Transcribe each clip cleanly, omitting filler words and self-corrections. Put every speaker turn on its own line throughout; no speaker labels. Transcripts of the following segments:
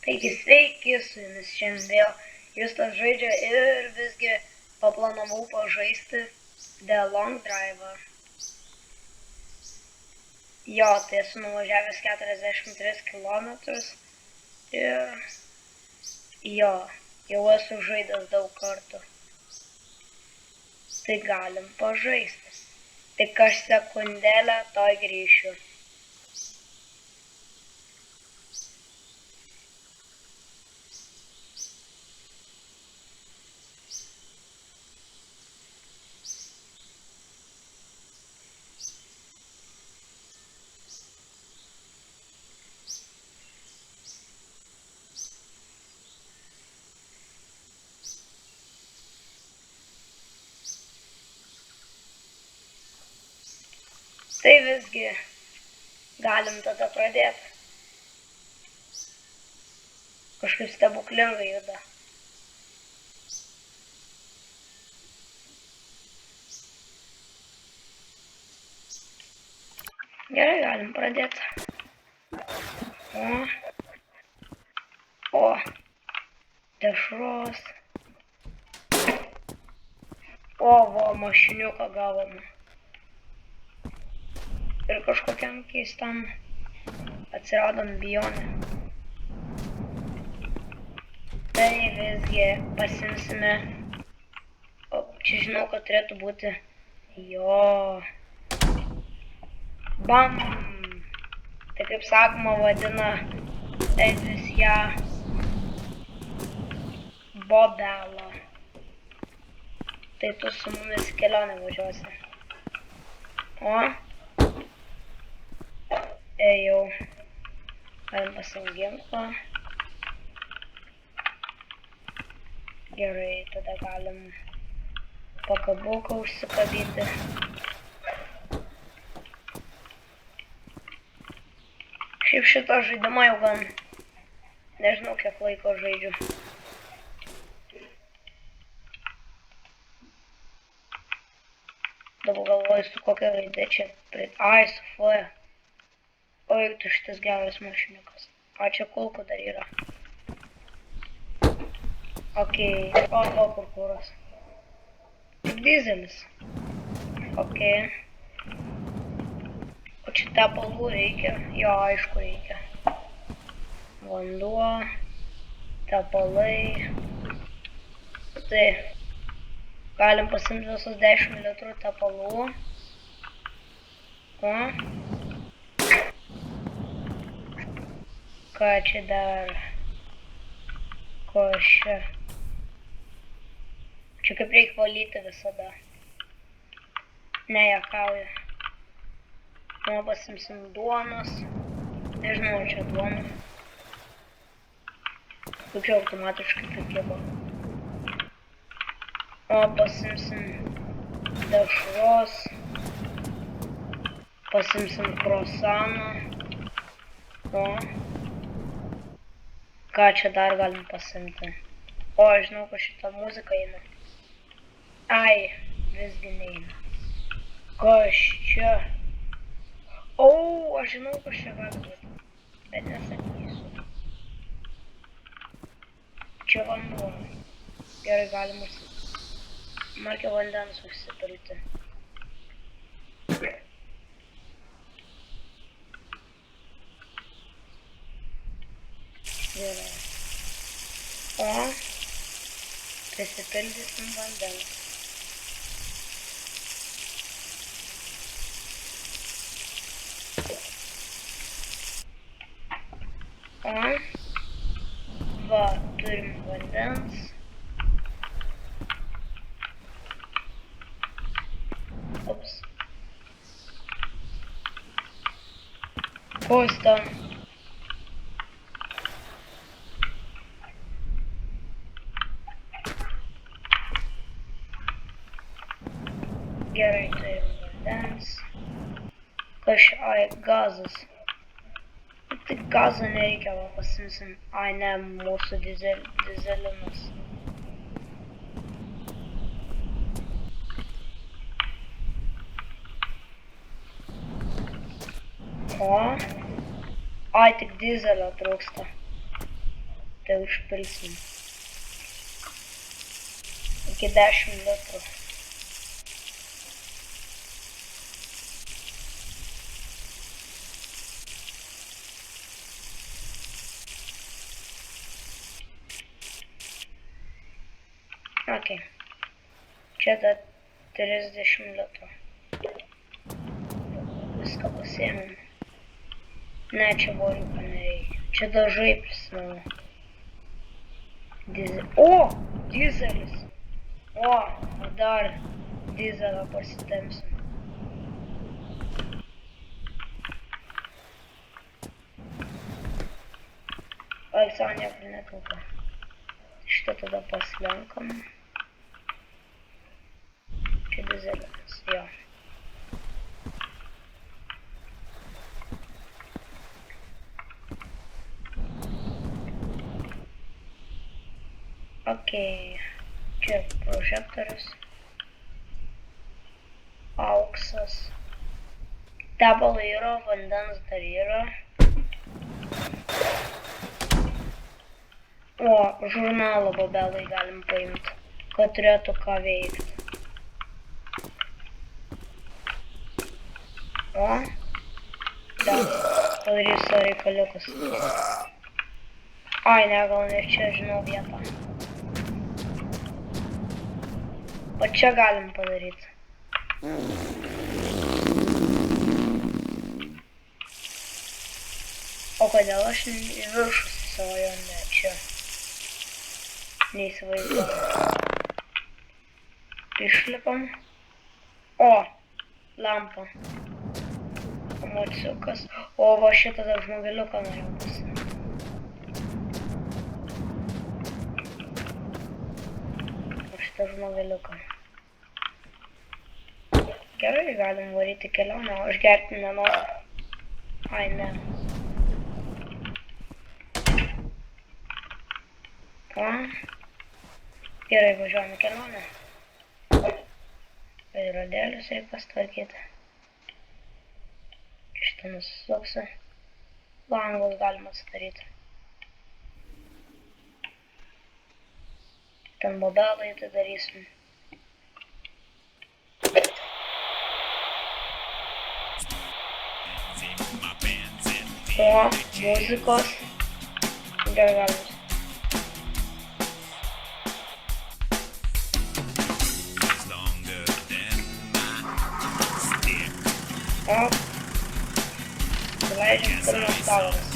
Taigi sveiki, su jumis šiandien vėl Justas žaidžia ir visgi paplanavau pažaisti The Long Driver. Jo, tai esu nuvažiavęs 43 km ir jo, jau esu žaidęs daug kartų. Tai galim pažaisti. Tik aš sekundėlę toj grįšiu. Tai visgi galim tada pradėti. Kažkaip stebuklingai juda. Gerai, galim pradėti. O, dešros. O, mašiniuką gavom. Ir kažkokiam keistam atsiradom biome. Tai visgi pasimsime. O, čia žinau, kad turėtų būti. Jo. Bam. Tai kaip sakoma vadina Edis ją Bobelą. Tai tu su mumis kelionę važiuosi. O. Ejau. Galim pasiimti ginklą. Gerai, tada galim pakabuką užsikabinti. Šiaip šitą žaidimą jau gan nežinau kiek laiko žaidžiu. Dabar galvoju su kokia raidė čia. Ai, su F. Oi, tu šitas geras mašiniukas. A, čia kulkų dar yra. Okei. O, kur kuras. Tik dizelis. Okei. O čia tepalų reikia. Jo, aišku reikia. Vanduo. Tepalai. Tai. Galim pasimti visus 10 litrų tepalų. O. Ką čia dar? Ko čia? Čia kaip reikia valyti visada. Nejuokauju. O, pasimsim duonos. Nežinau, čia duona. Kaip čia automatiškai prikibo. O, pasimsim dešros. Pasimsim krosaną. O. Ką čia dar galim pasimti? O, aš žinau, kad šitą muziką eina. Ai, visgi neina. Kas čia? O, aš žinau, kas čia gali būti. Bet nesakysiu. Čia vanduo. Gerai, galim markę vandens užsipilti. Gerai. O, prisipildysim vandens. O, va, turim vandens. Ups. Ko jis tam? Gerai, turim vandens. Ai, gazas. Tik gazo nereikia, va pasimsim. Ai, ne, mūsų dizelinas. O. Ai, tik dizelio trūksta. Tai užpilsim. Iki 10 litrų. Ok. Čia dar 30 litrų. Viską pasiėmėm. Ne, čia voriuką nereikia. Čia dažai prisimenu. O! Dizelis! O! Dar dizelą pasitempsim. Aleksandrija netelpa. Šitą tada paslenkam. Čia dizelis, jo. Ok, čia prožektorius, auksas, tepalo yra, vandens dar yra. O, žurnalo babelai galim paimti, kad turėtų ką veikti. O, da, padarysiu reikaliukus. Ai, ne, gal ne čia žinau vietą. O čia galim padaryti. O kodėl aš į viršų savo jo ne čia? Neįsivaizduoju. Išlipam. O, lampa. Emociukas. O, va šitą dar žmogeliuką norėjau pasiimti. Žmogeliuką. Gerai, galim varyti kelionę, o aš gerti nenoriu. Ai, ne. O. Gerai, važiuojame kelionę. Veidrodėlius reikia pastvarkyti. Šitą nusisuksiu. Langus galima atsidaryti. Ten modelai tai darysim. O, muzikos. Gerai galim. O, suleidžiam pirmas tavaras.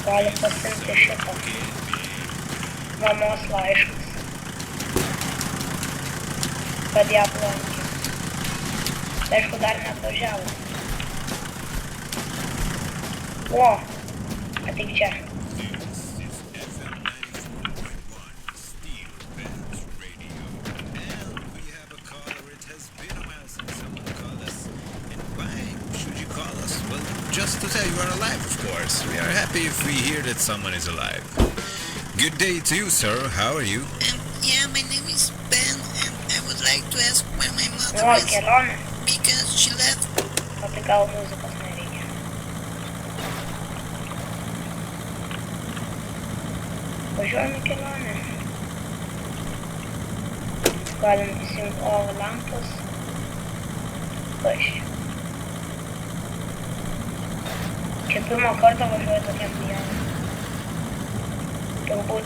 Galim pasiimti šitą. Mamos laiškas. Kad ją aplankė. Aišku, dar neatvažiavo. O, ateik čia.
Just to tell you are alive, of course. We are happy if we hear that someone is alive. Good day to you, sir. How are you?
Yeah, my name is Ben, and I would like to ask where my mother
O,
is,
kelionė.
because she left.
O tai gal muzikos nereikia. Važiuojame kelionę. Galim įsijungti oro lampas. Kas čia? Čia pirmą kartą važiuoju tokiam pieną. Turbūt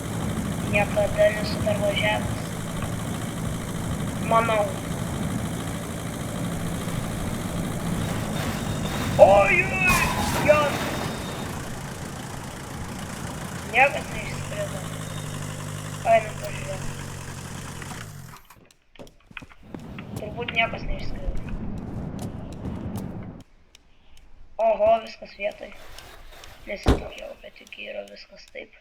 niekada nesu dar važiavęs. Manau. Ojoj! Jos! Niekas neišskrido. Einam pažiūrėt. Turbūt niekas neišskrido. Oho, viskas vietoj. Nesitikėjau, bet juk yra viskas taip.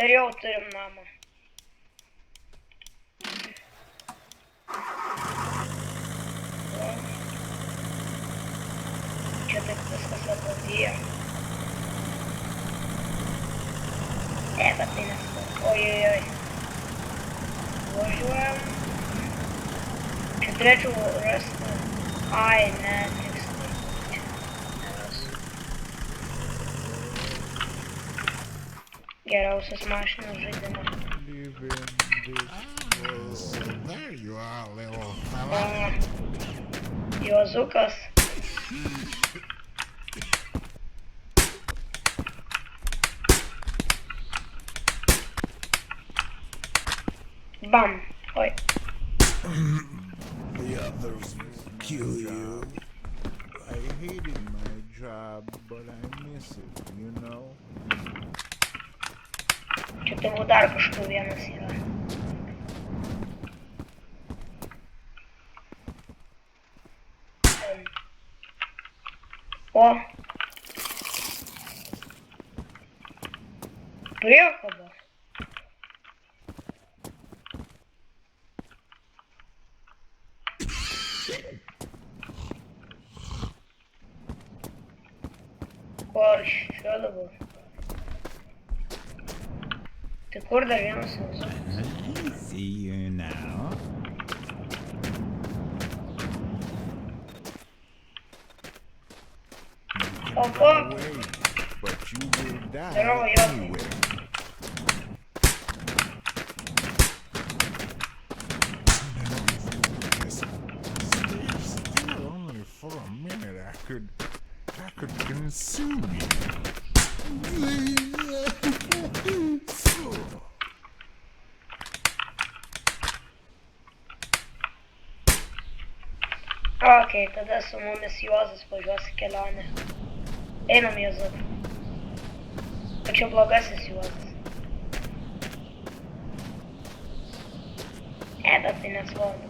Ir jau turim namą. Turėčiau rasti. Ai, ne, tiksliai. Čia nerasiu. Geriausias mašinos žaidimas.
There you are, little
O,
fella.
Juozukas. Bam. Oi.
The others will kill you. I hated my job, but I miss it, you know?
Čia turbūt dar kažkur vienas yra. O. Priekaba. Kur čia dabar? Tai kur dar vienas Juozukas?
I see you now.
O, ko?
Wait, but you will die
Здорово, Йоси.
anyway. Just stay still only for a minute. I could consume you.
Okei, tada su mumis Juozas važiuos į kelionę. Einam, Juozuk. O čia blogasis Juozas. Bet tai nesvarbu.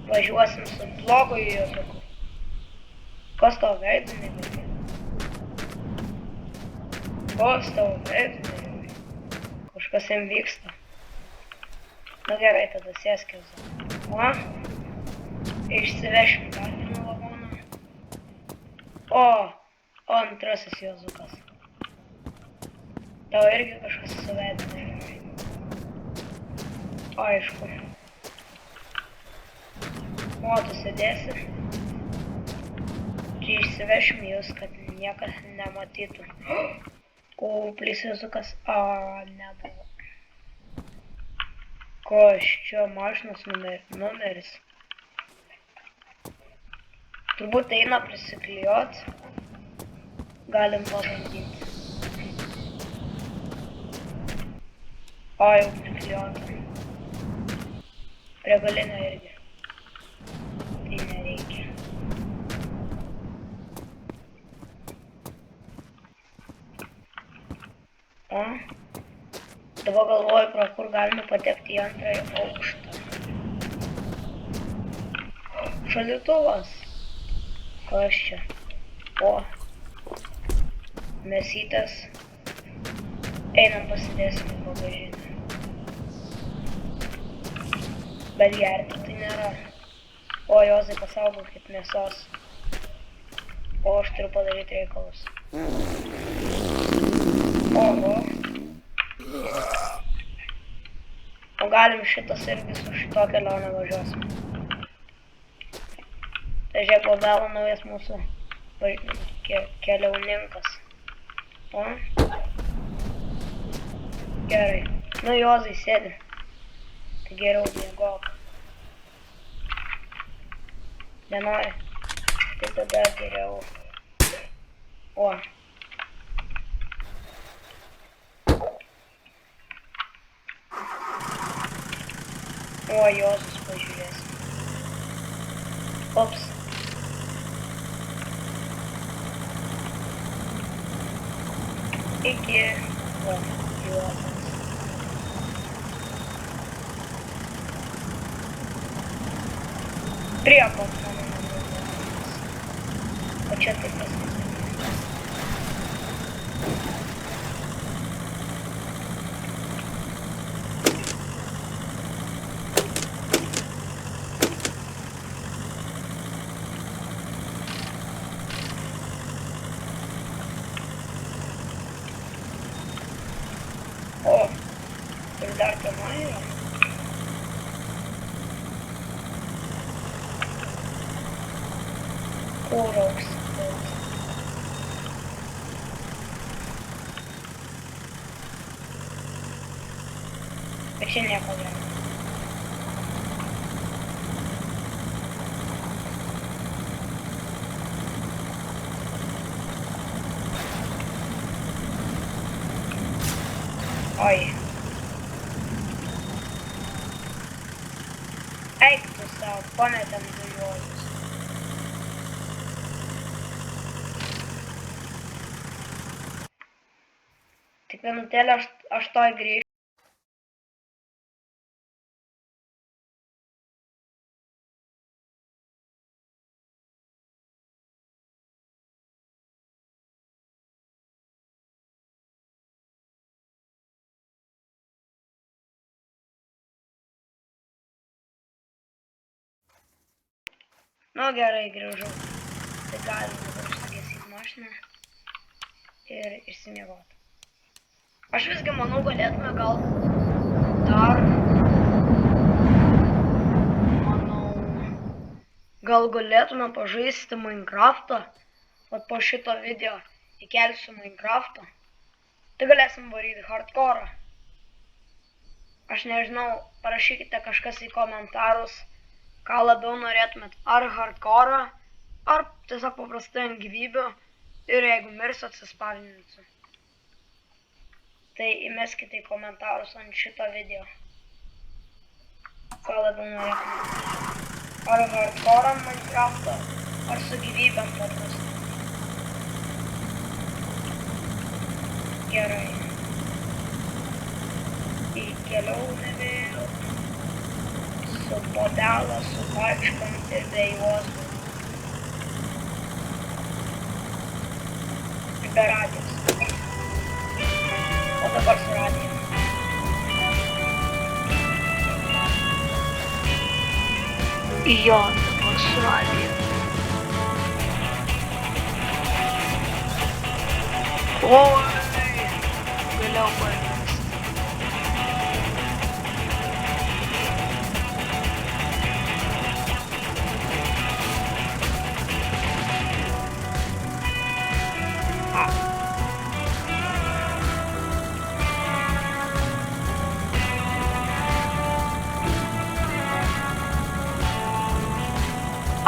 Važiuosim su blogu Juozuku. Kas tavo veidu neveikia? Kas tavo veidu neveikia? Kažkas jam vyksta. Na gerai, tada sėsk Juozuk. O? Išsivešim dar vieną vagoną. O, antrasis Juozukas. Tau irgi kažkas su veidu negerai. Aišku. O, tu sėdėsi. Čia išsivešim jūs, kad niekas nematytų. Kuplis Juozukas. A, nebuvo. Kas čia mašinos numeris? Turbūt eina prisiklijuot. Galim pabandyti. O, jau priklijuota. Prie galinio irgi. Tai nereikia. O. Dabar galvoju, pro kur galime patekti į antrąjį aukštą. Šaldytuvas. Kas čia? O. Mėsytės. Einam pasidėsim į bagažinę. Bet gerti tai nėra. O, Juozai, pasaugokit mėsos. O, aš turiu padaryti reikalus. Oho. O galim šitas irgi su šito kelionę važiuosim. Tai žiūrėk, Bobelo naujas mūsų keliauninkas. O? Gerai. Nu, Juozai, sėdi. Tai geriau miegok. Nenori? Tai tada geriau. O. O, Juozas pažiūrės. Ops. Iki. O, Juozas. Priekos mano numeris. O čia taip pasakyti. O, ir dar tema yra. rauks. Bet čia nieko gero. Oi. Eik tu savo, pametėm dujotus. Tik minutėlę aš toj grįžtu. Nu gerai, grįžau. Tai galima dabar užsigesyti mašiną ir išsimiegoti. Aš visgi manau, galėtume gal dar... Gal galėtume pažaisti Minecraftą. Vat po šito video įkelsiu Minecraftą. Tai galėsim varyti hardcore. Aš nežinau, parašykite kažkas į komentarus, ką labiau norėtumėt, ar hardcore, ar tiesiog paprastai ant gyvybių ir jeigu mirsiu atsispavninsiu. Tai įmeskite į komentarus ant šito video, ką labiau norėtumėt. Ar hardcore Minecraft'o, ar su gyvybėm paprastai. Gerai. Įkeliaune vėl. Su podelo, su pačkom ir be juostų. Ir be radijos. O dabar su radijos. Jo, dabar su radijos. Oi, galėjau palikti.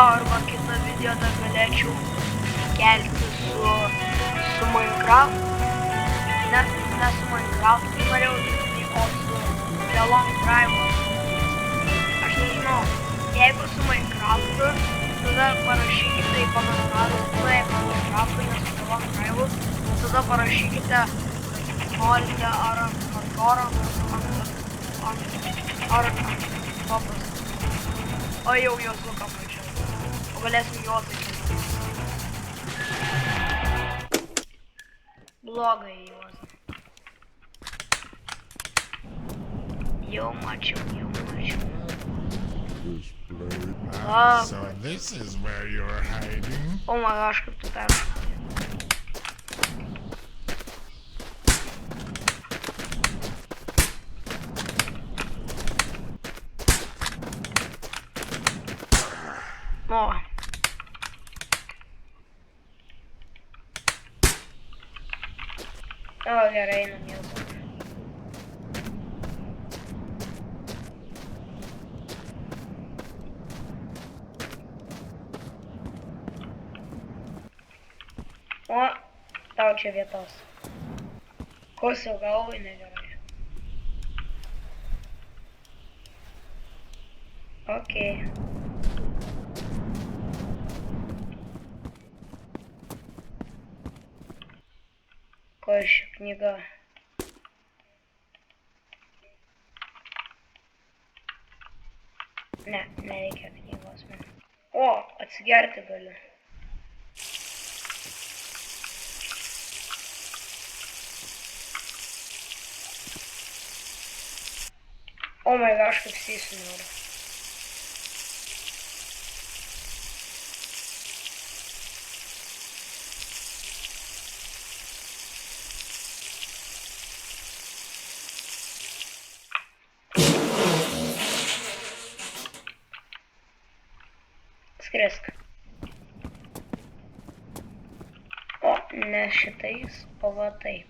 Arba kitą video dar galėčiau kelti su Minecraft. Ne su Minecraft, norėjau daryti, o su The Long Drive. Aš nežinau, jeigu su Minecraftu, tada parašykite į komentarus, jeigu Minecraftu, ne su The Long Drive, tada parašykite, norite ar hardcore, ar paprastą. O jau juozuką pačiau. O galėsim juos įkėti. Blogai juos. Jau mačiau.
So this is where you're hiding.
Oh my gosh, kaip tu peršokai. O. O, gerai, einam jau. O, tau čia vietos. Kosiau galvai negerai. Okei. Ko ši knyga? Ne, nereikia knygos man. O, atsigerti galiu. Oh my gosh, kaip sysiu noriu. Skrisk. ne šitais, o va taip.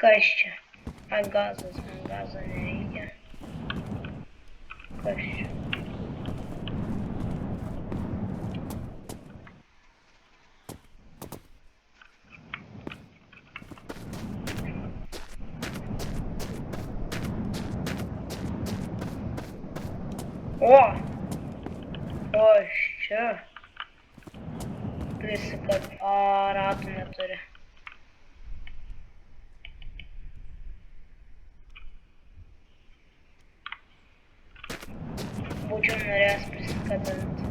Kas čia? Ai, gazas, man gazo nereikia. Kas čia? O! Kas čia? Visi, kad ratų neturi. Būčiau norėjęs prisikabinti.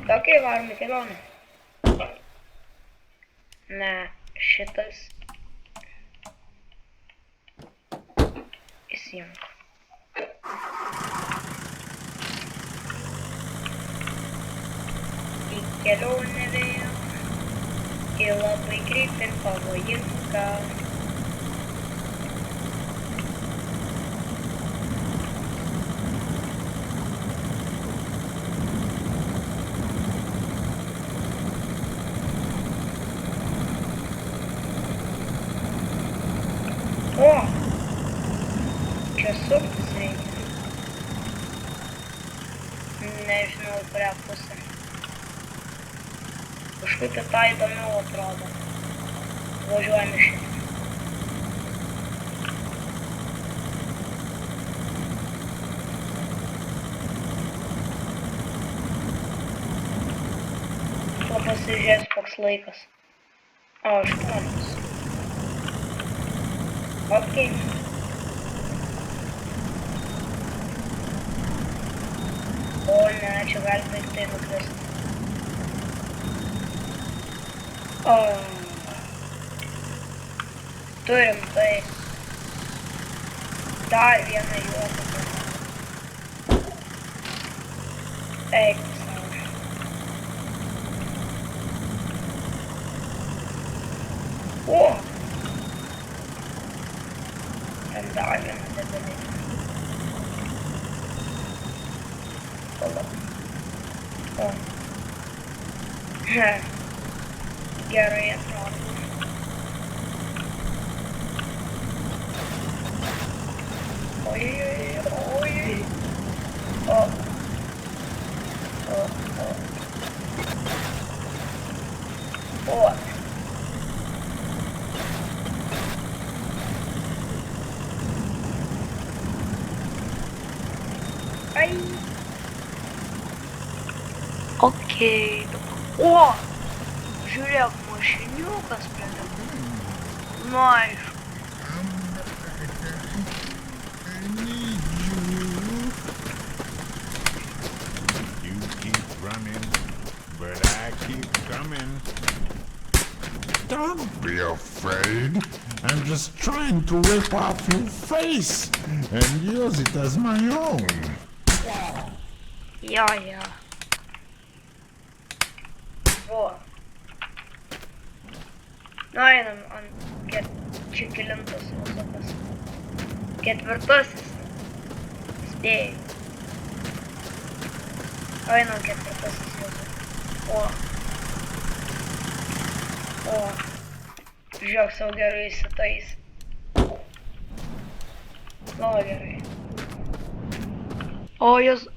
Tokiai varom į kelionę. Ne, šitas. Įsijunk. Į kelionę vėl. Į labai greit ir pavojingą. O! Čia suktis reikia. Nežinau, kurią pusę. Kažkaip tą įdomiau atrodo. Važiuojame šitą. O pasižiūrės koks laikas. O, 8. Okay. O ne, čia gali baigtai nukristi. O. Turim tai. Dar vieną juodą. Eik savo. O! Ten dar vieną degalinę. Palauk. O. Gerai atrodo. Oi. O. O. Ai. Okei. O! Žiūrėk, mašiniukas prie tavęs. Nu, aišku.
I need you. You keep running, but I keep coming. Don't be afraid. I'm just trying to rip off your face and use it as my own.
Ja. Vo. Nu, einam ant čia kelintas visokas. Ketvirtasis. Spėjai. Einam ketvirtasis visokas. O. Žiūrėk, sau gerai įsitais. Labai gerai. O jūs...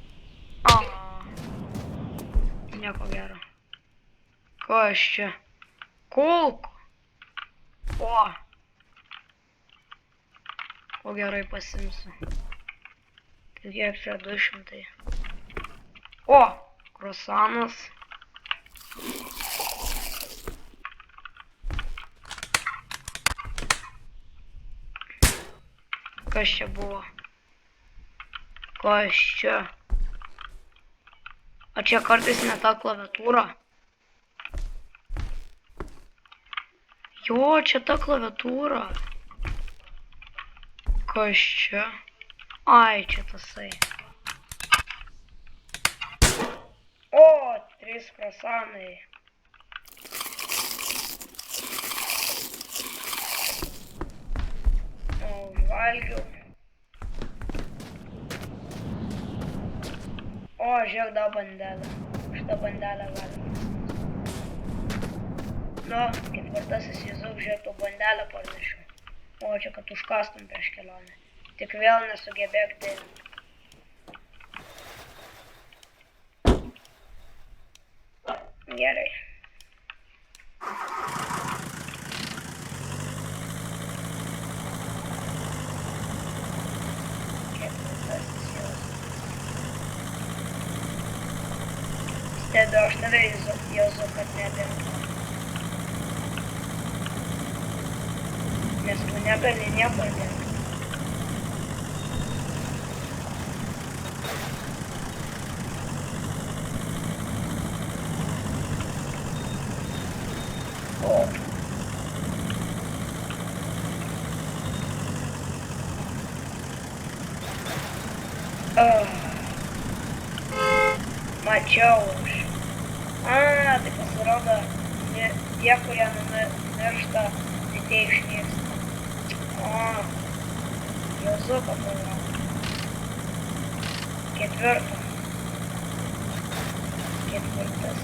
Nieko gero. Kas čia? Kulkų. O gerai pasimsiu. Tai kiek čia 200. O! Kruasanas. Kas čia buvo? Kas čia? O čia kartais ne ta klaviatūra? Jo, čia ta klaviatūra. Kas čia? Ai, čia tasai. O, 3 kruasanai. O, užvalgiau. O, žiūrėk, dar bandelę. Šitą bandelę galima. Nu, ketvirtasis Jėzuk žiūrėtų bandelę parnešiau. O čia, kad užkastum prieš kelionę. Tik vėl nesugebėk dėti. Gerai. Ketvirtasis Jėzuk. Stebiu aš tave, Jėzuk, kad nedingtum. Nes tu negali niekur dingti. O. Mačiau aš. Tai pasirodo, tie, kurie numiršta, tai tie išnyksta. Jėzuko buvo. Ketvirtasis Jėzukas.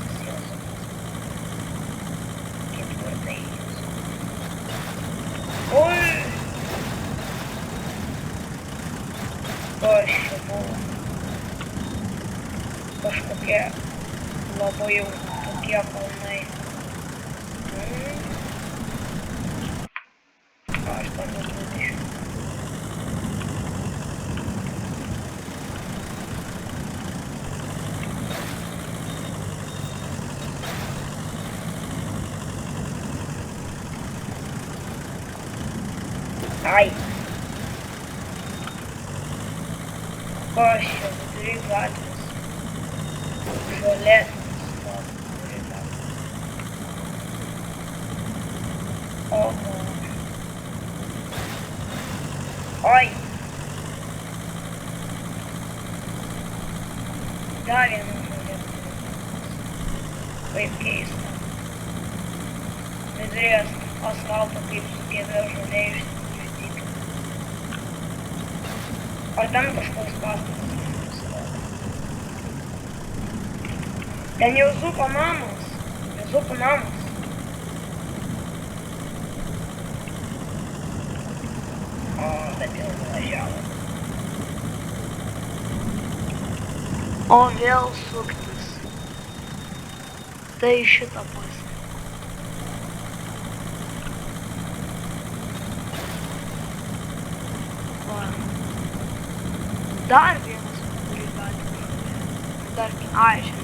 Ketvirtai Jėzukas. Oi! Kas čia buvo? Kažkokie labai jau tokie kalnai. Aš tam 20. Ai! Kas čia vidury gatvės? Žolės vidury gatvės. Oho. Oi! Dar viena žolė. Kaip keista. Vidury asfalto kaip sugebėjo žolė išdyti. Ar ten kažkoks pastatas? Ten Jėzuko namas. Jėzuko namas. Bet jau važiavo. O vėl suktis. Tai šitą pusę. O. Dar vienas vidury gatvės. Dar šiandien.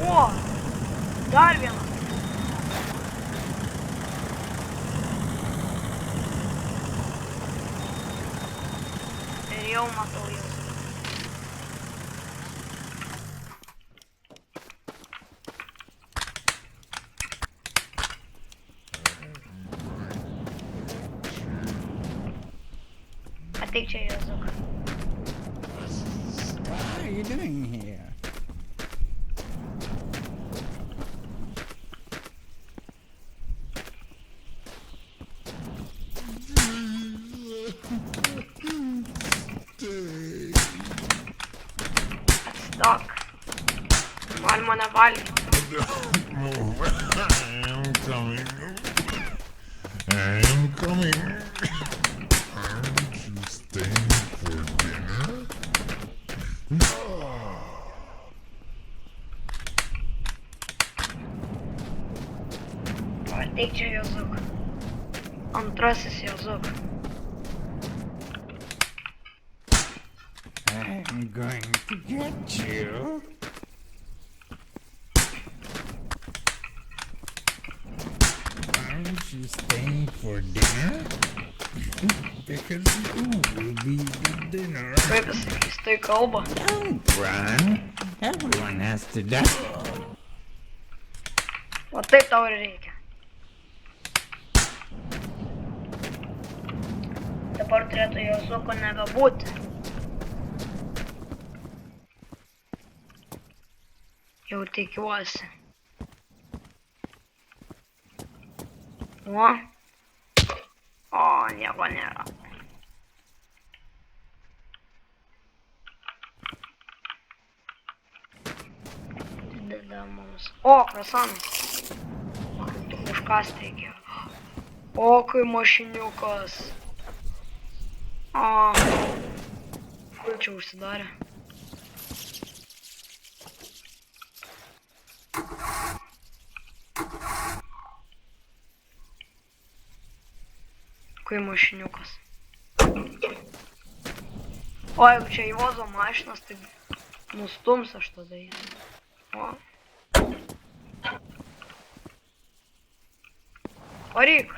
O! Dar vienas. Ir jau matau jau. Ateik čia, Jėzuk.
What are you doing here?
Atstok. Man mane valgyti.
I am coming. Aren't you staying for dinner?
Ateik čia, Jėzuk. Antrasis Jėzuk.
I'm going to get you. Aren't you staying for dinner? Because you will be the dinner.
Kaip jis keistai kalba.
Don't run. Everyone has to die.
O taip tau ir reikia. Dabar turėtų Jėzuko nebebūti. Jau tikiuosi. O, nieko nėra. Deda mums. O, krasanas. iškasti reikėjo. O, kai mašiniukas. O, kur čia užsidarė? Kai mašiniukas. O, jeigu čia įvozo mašinas, tai nustums aš tada jį. O. Varyk.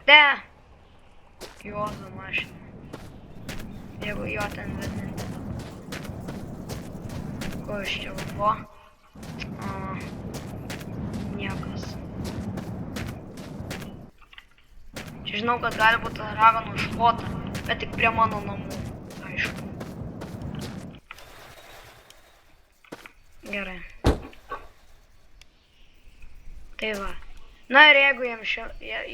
Te. Įvozo mašiną. Jeigu jo ten vedinti. Ko iš čia buvo? Niekas. Čia žinau, kad gali būti raganų šluota, bet tik prie mano namų, aišku. Gerai. Tai va. Na ir jeigu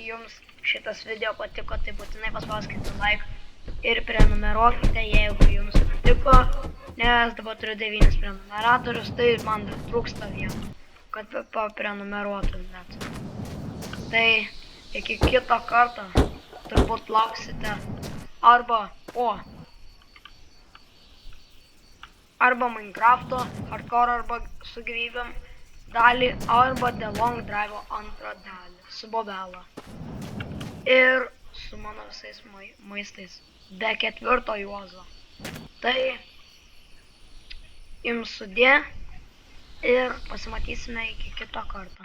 jums šitas video patiko, tai būtinai paspauskite like ir prenumeruokite, jeigu jums patiko, nes dabar turiu 9 prenumeratorius, tai man dar trūksta vieno, kad paprenumeruotumėt. Tai iki kito karto turbūt lauksite arba Minecrafto, hardcore arba su gyvybėm dalį, arba The Long Drive'o antrą dalį su bobela. Ir su mano visais maistais, be 4 juozo. Tai jums sudie ir pasimatysime iki kito karto.